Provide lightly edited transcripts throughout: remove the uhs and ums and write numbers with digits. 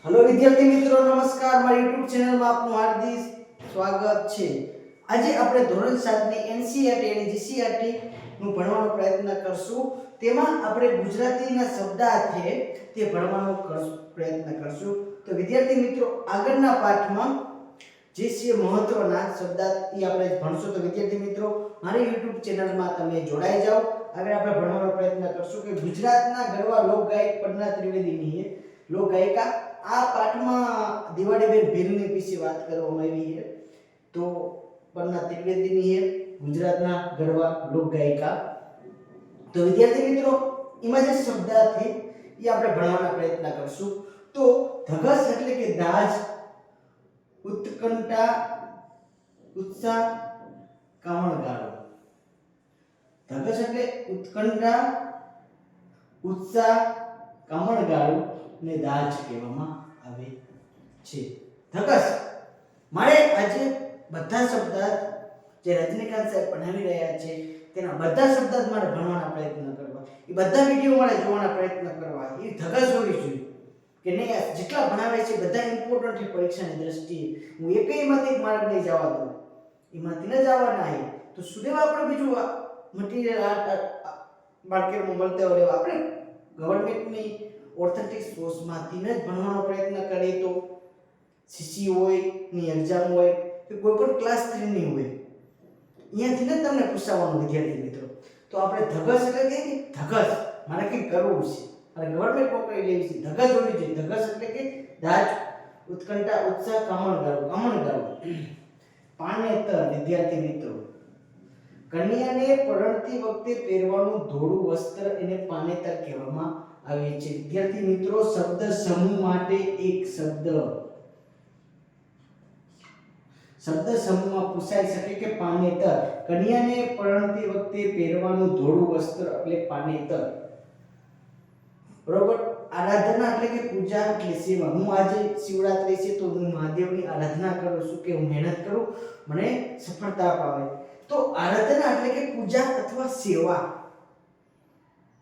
Hello विद्यार्थी मित्रों, नमस्कार। मारी YouTube चैनल में आपનું હાર્દિક સ્વાગત છે। આજે આપણે ધોરણ 7 ની NCERT અને GCERT નું ભણવાનો પ્રયત્ન કરશું। તેમાં આપણે ગુજરાતીના શબ્દાર્થે તે ભણવાનો પ્રયત્ન કરશું। તો વિદ્યાર્થી મિત્રો, આગળના પાઠમાં જે છે મહત્વના શબ્દાર્થ એ આપણે ભણશું। તો વિદ્યાર્થી મિત્રો, મારી YouTube ચેનલમાં તમે જોડાઈ જાઓ। આગળ આપણે ભણવાનો પ્રયત્ન કરશું કે ગુજરાતના ગરવા લોકગાયક પન્ના ત્રિવેદીની લોકગાયિકા આ પાઠમાં દિવાળીબેન ભીલની વિશે વાત કરવામાં આવી છે। તો પન્ના ત્રિવેદીની છે ગુજરાતના ગરવા લોકગાયિકા। તો વિદ્યાર્થી મિત્રો, એમાં જે શબ્દાર્થ છે એ આપણે ભણવાના પ્રયત્ન કરશું। તો ધગસ એટલે કે દાજ, ઉત્કંઠા, ઉત્સાહ, કામણગાળો। ધગસ એટલે ઉત્કંઠા, ઉત્સાહ, કામણગાળો ને દાજ કહેવામાં આવે છે। ધગસ મારે આજે બધા શબ્દાર્થ જે રજનીકાંત સાહેબ ભણાવી રહ્યા છે તેના બધા શબ્દાર્થ મારે ભણવાના પ્રયત્ન કરવા, એ બધા વિડિયો મારે જોવાના પ્રયત્ન કરવા। એ ધગસ હોવી જોઈએ કે નહીં, જેટલા ભણાવે છે બધા ઇમ્પોર્ટન્ટ છે પરીક્ષાની દ્રષ્ટિએ। હું એકઈમાંથી એક માર્ક નહીં જવા દઉં, એમાંથી ન જવાના છે તો સુદેવ આપણે બીજું મટીરીયલ માર્કેટમાં મળતા હોય આપણે ગવર્નમેન્ટની ઓથેન્ટિક સોર્સમાંથી જ ભણવાનો પ્રયત્ન કરીએ। તો સીસી હોય ની એક્ઝામ હોય કે કોઈ પણ ક્લાસ 3 ની હોય, અહીંયાથી જ તમને પૂછાવાનું વિદ્યાર્થી મિત્રો। તો આપણે ધગસ એટલે કે ધગસ મારે કંઈક કરવું છે, મારે ગવર્નમેન્ટ નોકરી લેવી છે, ધગસ હોવી જોઈએ। ધગસ એટલે કે દાજ, ઉત્કંઠા, ઉત્સાહ, કામણગાળો। કામણગાળો પાનેતર વિદ્યાર્થી મિત્રો, કન્યાને પરણતી વખતે પહેરવાનું ધોળું વસ્ત્ર એને પાનેતર કહેવામાં આવે છે। વિદ્યાર્થી મિત્રો, શબ્દ સમૂહ માટે એક શબ્દ સમૂહમાં પૂછાઈ શકે કે પાનેતર। કન્યાને પરણતી વખતે પહેરવાનું ધોળું વસ્ત્ર એટલે પાનેતર, બરોબર। આરાધના એટલે કે પૂજા એટલે સેવા। હું આજે શિવરાત્રી છે તો હું મહાદેવની આરાધના કરું છું કે હું મહેનત કરું, મને સફળતા અપાવે। તો આરાધના એટલે કે પૂજા અથવા સેવા,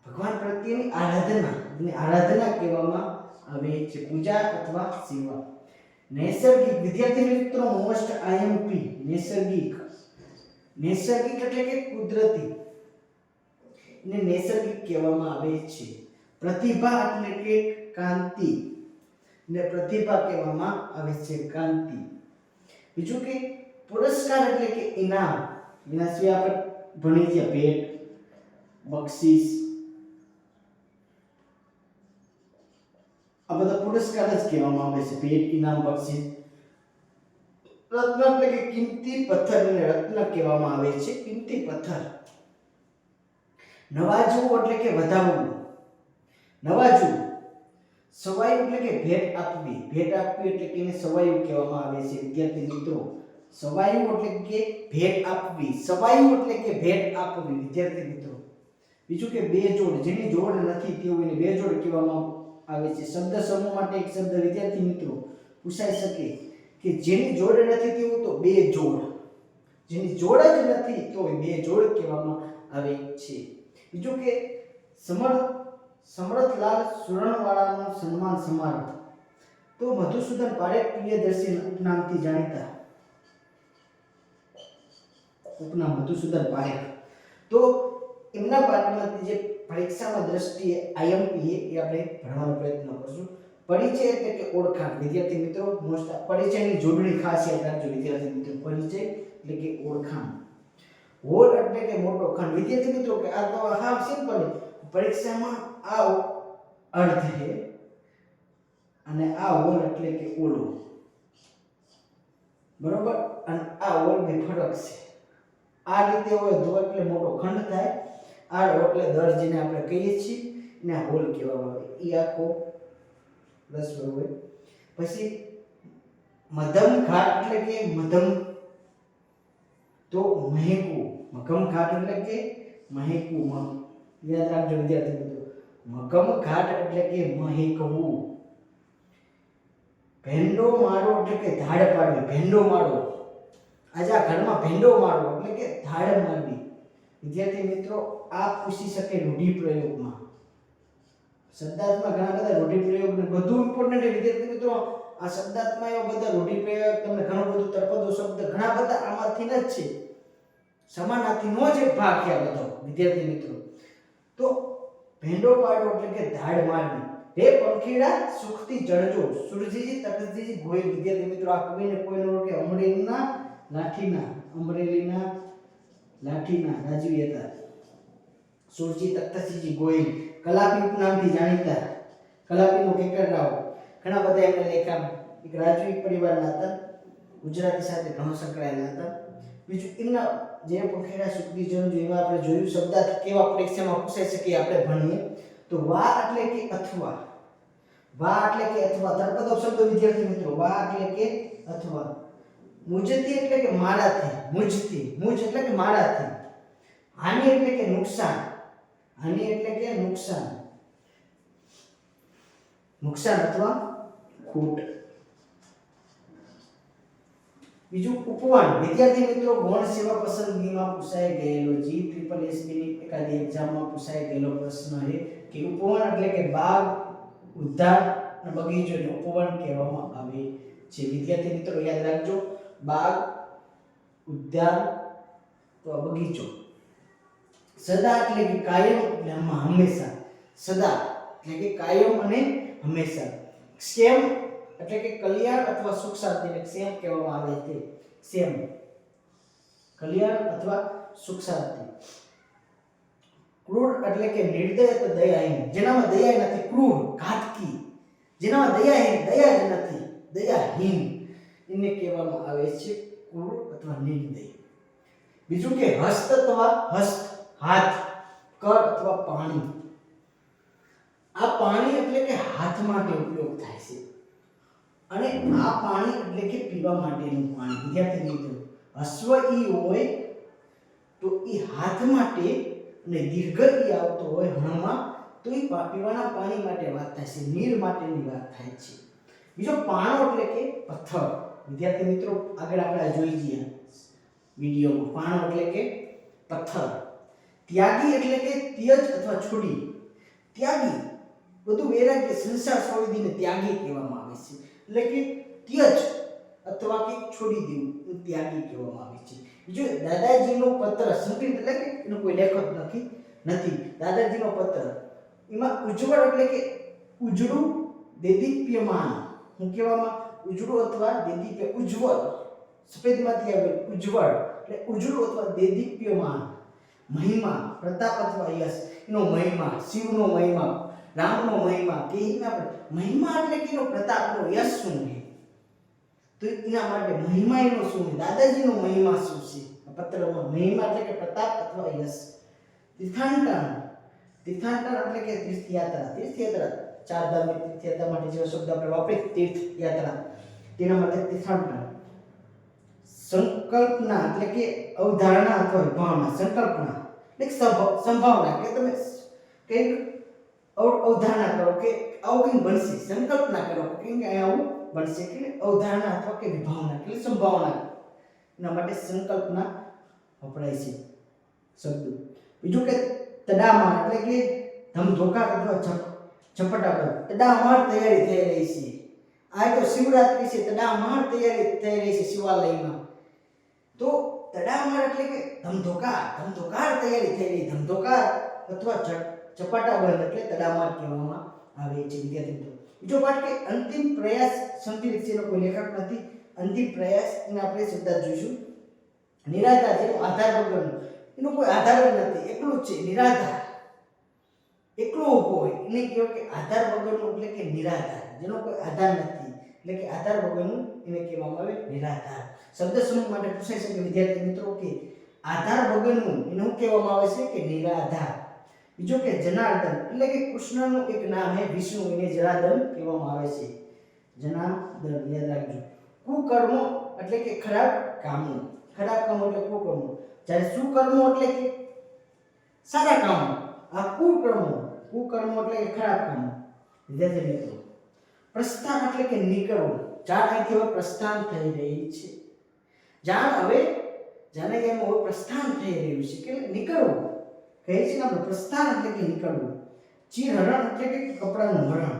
ભગવાન પ્રત્યેની આરાધના અને આરાધના કહેવામાં આવે છે, પૂજા અથવા સેવા। નૈસર્ગિક વિદ્યાર્થી મિત્રો, મોસ્ટ આઈએમપી નૈસર્ગિક। નૈસર્ગિક એટલે કે કુદરતી, એને નૈસર્ગિક કહેવામાં આવે છે। પ્રતિભા એટલે કે કાંતિ, ને પ્રતિભા કહેવામાં આવે છે, કાંતિ। બીજું કે પુરસ્કાર એટલે કે ઇનામ, એના સિવાય આપણે ભણી છે ભેટ, બક્ષિસ, આ બધા પુરસ્કાર જ કહેવામાં આવે છે, ભેટ, ઇનામ, બક્ષિસ। રત્ન એટલે કે કિંમતી પથ્થર, ને રત્ન કહેવામાં આવે છે, કિંમતી પથ્થર। નવાજવું એટલે કે વધાવવું, નવાજવું। સવાયું એટલે કે ભેટ આપવી, ભેટ આપવી એટલે કે એને સવાયું કહેવામાં આવે છે વિદ્યાર્થી મિત્રો। સવાયું એટલે કે ભેટ આપવી, સવાયું એટલે કે ભેટ આપવી વિદ્યાર્થી મિત્રો। બીજું કે બેજોડ, જેની જોડ નથી તેવું એને બેજોડ કહેવામાં આવે છે। શબ્દ સમૂહ માટે એક શબ્દ વિદ્યાર્થી મિત્રો પૂછાઈ શકે કે જેની જોડ નથી તેવું તો બેજોડ, જેની જોડ જ નથી તો બેજોડ કહેવામાં આવે છે। બીજું કે સમરથલાલ સુરણવાળાનો સન્માન સમારોહ, તો મધુસૂદન પારેખ પ્રિયદર્શી ઉપનામથી જાણીતા, ઉપનામ મધુસૂદન પારેખ। તો એમના પાઠમાંથી જે પરીક્ષામાં દ્રષ્ટિએ આઈએમપી એ આપણે ભણવાનો પ્રયત્ન કરશું। પરિચય એટલે કે ઓળખાણ વિદ્યાર્થી મિત્રો, મોસ્ટ પરિચયની જોડણી ખાસ યાદ રાખજો વિદ્યાર્થી મિત્રો। પરિચય એટલે કે ઓળખાણ। હોલ એટલે કે મોટો ખંડ વિદ્યાર્થી મિત્રો, કે આ તો હાવ સિમ્પલ છે, પરીક્ષામાં આ અર્થ છે અને આ હોલ એટલે કે ઓલો, બરોબર। અને આ હોલ બે ફરક છે। આ રીતે હોય ધો એટલે મોટો ખંડ થાય, આ એટલે દર જેને આપણે કહીએ છીએ ને હોલ કહેવામાં આવે, એ આખો રસ હોય। પછી મધમ ઘાટ એટલે કે મધમ, તો મહેકવું, મધમ ઘાટ એટલે કે મહેકવું, યાદ રાખજો વિદ્યાર્થી મિત્રો, મધમ ઘાટ એટલે કે મહેકવું। ભેંડો મારો એટલે કે ધાડ પાડવી, ભેંડો મારો, આજે આ ઘરમાં ભેંડો મારવો એટલે કે ધાડ મારવી વિદ્યાર્થી મિત્રો। આ પૂછી શકે રૂઢિપ્રયોગમાં, શબ્દાર્થમાં ઘણા બધા રૂઢિપ્રયોગ ને બધું ઇમ્પોર્ટન્ટ છે વિદ્યાર્થી મિત્રો. આ શબ્દાર્થમાં એવા બધા રૂઢિપ્રયોગ તમને ઘણું બધું તળપદો શબ્દ ઘણા બધા આમાંથી જ છે. સમાનાર્થીનો જ એક ભાગ છે આ બધો વિદ્યાર્થી મિત્રો. તો ભેંડો પાડો એટલે કે ધાડ મારવી. બે પંખીડા સુખથી જળજો સુરજીજી તકજીજી ગોહિલ. વિદ્યાર્થી મિત્રો આ કવિને કોઈનો કે અમરેલીના લાઠીના રાજવી હતા. સુરજી તખ્તસિંહજી ગોહિલ કલાપી ઉપનામથી જાણીતા. કલાપીનો કેકરરાવ ઘણા બધા એમના લેખા એક રાજવી પરિવારના હતા. ગુજરાતી સાથે ઘણો સંકળાયેલા હતા. બીજું એમના જે પંખીડા સુખથી જળજો એમાં આપણે જોયું શબ્દાર્થ કેવા પરીક્ષામાં પૂછાઈ શકે આપણે ભણીએ. તો વા એટલે કે અથવા. તળપદો શબ્દ વિદ્યાર્થી મિત્રો. વા એટલે કે અથવા. મુજથી એટલે કે મારાથી. મુજ એટલે કે મારાથી. હાનિ એટલે કે નુકસાન. નુકસાન અથવા ખોટ. બીજું ઉપવન. વિદ્યાર્થી મિત્રો ગૌણ સેવા પસંદગીમાં પૂછાઈ ગયેલો GSSB ની એકાદી એક્ઝામમાં પૂછાઈ ગયેલો પ્રશ્ન છે કે ઉપવન એટલે કે બાગ, ઉદ્યાન અને બગીચો ને ઉપવન કહેવામાં આવે છે. વિદ્યાર્થી મિત્રો યાદ રાખજો, બાગ, ઉદ્યાન તો બગીચો. સદા એટલે કે કાયમ એટલે હંમેશા. સદા એટલે કે કાયમ અને હંમેશા. ક્ષેમ એટલે કે કલ્યાણ અથવા સુખ શાંતિને ક્ષેમ કહેવામાં આવે છે. ક્ષેમ કલ્યાણ અથવા સુખ શાંતિ. ક્રૂર એટલે કે નિર્દય અથવા દયાહીન. જેનામાં દયા નથી ક્રૂર, ઘાતકી. જેનામાં દયા જ નથી દયાહીન એને કહેવામાં આવે છે ક્રૂર અથવા નિર્દય. બીજું કે હસ્ત અથવા હાથ, કર અથવા પાણી. આ પાણી એટલે કે હાથ માટે ઉપયોગ થાય છે અને આ પાણી એટલે કે પીવા માટેનું પાણી. વિદ્યાર્થી મિત્રો હસ્વ ઈ હોય તો ઈ હાથ માટે અને દીર્ઘ ઈ આવતો હોય હણમાં તો ઈ પીવાના પાણી માટે વાત થાય છે, નીર માટેની વાત થાય છે. બીજો પાણો એટલે કે પથ્થર. વિદ્યાર્થી મિત્રો આગળ આપણે જોઈ જઈએ વિડીયોમાં. પાણો એટલે કે પથ્થર. ત્યાગી એટલે કે ત્યજ અથવા છોડી. ત્યાગી બધું વૈરાગ્ય સંસાર છોડી દઈને ત્યાગી કહેવામાં આવે છે. એટલે કે ત્યજ અથવા કે છોડી દેવું ત્યાગી કહેવામાં આવે છે. બીજો દાદાજીનો પત્ર. સંકલિત એટલે કે એનો કોઈ લેખક નથી. દાદાજીનો પત્ર એમાં ઉજ્જવળ એટલે કે ઉજળું, દેદીપ્યમાન. હું કહેવામાં ઉજળું અથવા દેદીપ્ય. ઉજ્જવળ સફેદમાંથી આવેલ ઉજ્જવળ એટલે ઉજળું અથવા દેદીપ્યમાન. મહિમા પ્રતાપ અથવા યશ. એનો મહિમા, શિવનો મહિમા, રામનો મહિમા કે એના મહિમા એટલે કે એનો પ્રતાપનો યશ શું છે તો એના માટે મહિમા એનો શું છે, દાદાજીનો મહિમા શું છે. પત્રમાં મહિમા એટલે કે પ્રતાપ અથવા યશ. તીર્થાટન એટલે કે તીર્થયાત્રા. ચાર ધાર્મિક તીર્થયાત્રા માટે જે શબ્દ આપણે વાપરીએ તીર્થયાત્રા તેના માટે તીર્થાટન. સંકલ્પના એટલે કે અવધારણા અથવા વિભાવના. સંકલ્પના એટલે સંભાવના કે તમે કંઈક અવધારણા કરો કે આવું કંઈક બનશે. સંકલ્પના કરો કે આવું બનશે કે અવધારણા અથવા કે વિભાવના કે સંભાવના. એના માટે સંકલ્પના વપરાય છે શબ્દ. બીજું કે તડામાર એટલે કે ધમધોકાર અથવા ઝપટાબંધ. તડામાર તૈયારી થઈ રહી છે. આ તો શિવરાત્રી છે, તડામાર તૈયારી થઈ રહી છે શિવાલયમાં. તો તડામાર એટલે કે ધમધોકાર તૈયારી થઈ રહી. ધમધોકાર અથવા ઝપટાબંધ એટલે તડામાર કહેવામાં આવે છે. વિદ્યાર્થી મિત્રો બીજો પાઠ કે અંતિમ પ્રયાસ. સંકલિત છે, એનો કોઈ લેખક નથી. અંતિમ પ્રયાસ એને આપણે શબ્દ જોઈશું. નિરાધાર જેનો આધાર વગરનું, એનો કોઈ આધાર જ નથી, એકલું જ છે. નિરાધાર એકલો ઊભો હોય એને કહેવાય કે આધાર વગરનું એટલે કે નિરાધાર. જેનો કોઈ આધાર નથી એટલે કે આધાર વગરનું એને કહેવામાં આવે નિરાધાર. શબ્દ સમૂહ માટે પૂછાઈ શકે વિદ્યાર્થી મિત્રો કે આધાર વગરનું એને શું કહેવામાં આવે છે કે નિરાધાર. બીજો કે જનાર્દન એટલે કે કૃષ્ણનું એક નામ છે વિષ્ણુ, એને જનાર્દન કહેવામાં આવે છે. જનાર્દન યાદ રાખજો. કુકર્મો એટલે કે ખરાબ કામો. ખરાબ કામો એટલે કુકર્મો. જ્યારે સુકર્મો એટલે કે સારા કામો. આ કુકર્મો એટલે કે ખરાબ કામો. વિદ્યાર્થી મિત્રો પ્રસ્થાન એટલે કે નીકળવું. જાણ અહીંથી હવે પ્રસ્થાન થઈ રહી છે. જાણે કે પ્રસ્થાન થઈ રહ્યું છે કે નીકળવું કહે છે ને આપણે. પ્રસ્થાન એટલે કે નીકળવું. ચીરહરણ એટલે કે કપડાનું હરણ.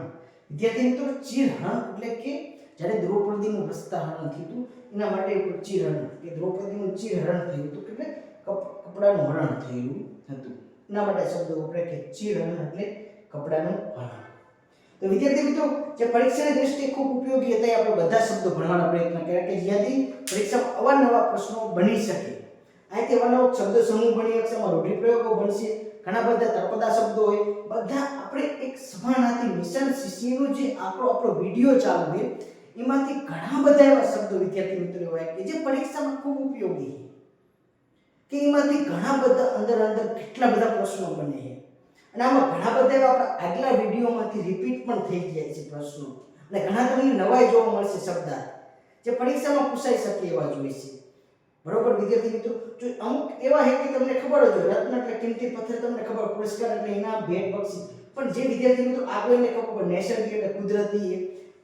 વિદ્યાર્થી મિત્રો, ચીરહરણ એટલે કે જ્યારે દ્રૌપદીનું વસ્ત્રાહરણ થયું હતું એના માટે ઉપર ચીરહરણ કે દ્રૌપદીનું ચીરહરણ થયું હતું એટલે કપડાનું હરણ થયેલું હતું. એના માટે શબ્દ વપરાય કે ચીરહરણ એટલે કપડાનું હરણ. તો વિદ્યાર્થી મિત્રો, જે પરીક્ષાની દ્રષ્ટિએ ખૂબ ઉપયોગી હતા એ આપણે બધા શબ્દો ભણવાનો પ્રયત્ન કર્યા કે જેથી પરીક્ષામાં અવારનવાર પ્રશ્નો બની શકે. અહીંથી અવારનવાર શબ્દ સમૂહ ભણી અક્ષરમાં રૂઢિપ્રયોગો બનશે, ઘણા બધા તળપદા શબ્દો હોય, બધા આપણે એક સમાનાર્થી મિશન શિષ્યનો જે આપણો વિડીયો ચાલુ છે એમાંથી ઘણા બધા એવા શબ્દો વિદ્યાર્થી મિત્રો હોય કે જે પરીક્ષામાં ખૂબ ઉપયોગી છે, કે એમાંથી ઘણા બધા અંદર કેટલા બધા પ્રશ્નો બને છે. અને આમાં ઘણા બધા એવા આપણા આગલા વિડીયોમાંથી રિપીટ પણ થઈ જાય છે પ્રશ્નો, અને ઘણા તમને નવાઈ જોવા મળશે શબ્દ જે પરીક્ષામાં પૂછાઈ શકે એવા જોઈએ છે. બરોબર વિદ્યાર્થી મિત્રો, જો અમુક એવા છે કે તમને ખબર જ હોય રત્ન એટલે કિંમતી પથ્થર, તમને ખબર પુરસ્કાર એટલે ઇનામ, ભેટ, બક્ષી, પણ જે વિદ્યાર્થી મિત્રો આગળને ખબર નૈસર્ગિક એટલે કુદરતી,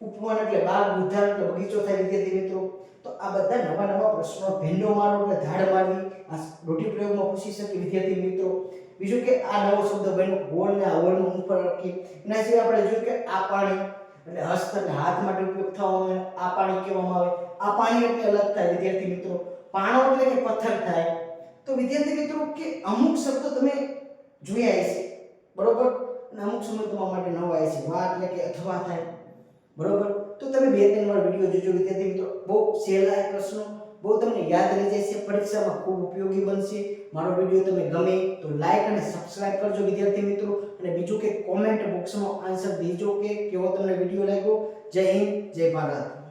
ઉપવન એટલે બાગ, ઉદ્યાન એટલે બગીચો થાય વિદ્યાર્થી મિત્રો, તો આ બધા નવા પ્રશ્નો ભેંડો મારો એટલે ધાડ મારવી આ રૂઢિપ્રયોગમાં પૂછી શકે વિદ્યાર્થી મિત્રો. બીજું કે આ નવો શબ્દ બન્યો હોલ ને આ હોલમાં ઉપર રાખી. એના સિવાય આપણે જોયું કે આ પાણી એટલે હસ્ત એટલે હાથ માટે ઉપયોગ થવામાં આ પાણી કહેવામાં આવે. આ પાણી એટલે અલગ થાય વિદ્યાર્થી મિત્રો. પાણો એટલે કે પથ્થર થાય. તો વિદ્યાર્થી મિત્રો કે અમુક શબ્દો તમે જોયા હશે બરોબર, અને અમુક શબ્દો તમારા માટે નવા હશે. વા એટલે કે અથવા થાય બરોબર. તો તમે 2-3 વાર વિડીયો જોજો વિદ્યાર્થી મિત્રો, બહુ સહેલા પ્રશ્નો, બહુ તમને યાદ રહી જશે, પરીક્ષામાં ખૂબ ઉપયોગી બનશે. મારો વિડીયો તમે ગમે તો લાઈક અને સબસ્ક્રાઇબ કરજો વિદ્યાર્થી મિત્રો, અને બીજું કે કોમેન્ટ બોક્સમાં આન્સર દેજો કે કેવો તમને વિડીયો લાગ્યો. જય હિન્દ, જય ભારત.